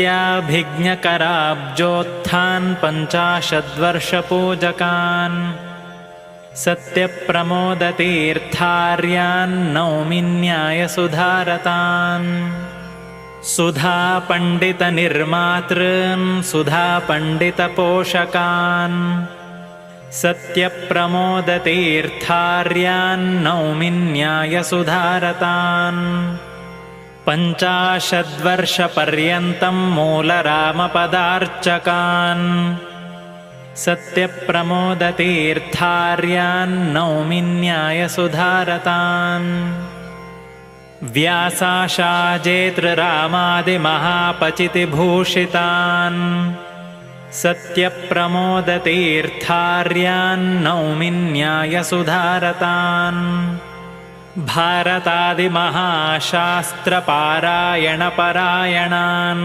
सत्याभिज्ञकराब्जोत्थान् 50 वर्षपूजकान् सत्यप्रमोदतीर्थार्यान् नौमि न्यायसुधारतान् सुधापण्डितनिर्मातॄन् सुधापण्डितपोषकान् सत्यप्रमोदतीर्थार्यान् नौमि न्यायसुधारतान् 50 वर्षपर्यन्तं मूलरामपदार्चकान् सत्यप्रमोदतीर्थार्यान् नौमि न्यायसुधारतान् व्यासाशाजेतृरामादिमहापचितिभूषितान् सत्यप्रमोदतीर्थार्यान् नौमि न्यायसुधारतान् भारतादिमहाशास्त्रपारायणपरायणान्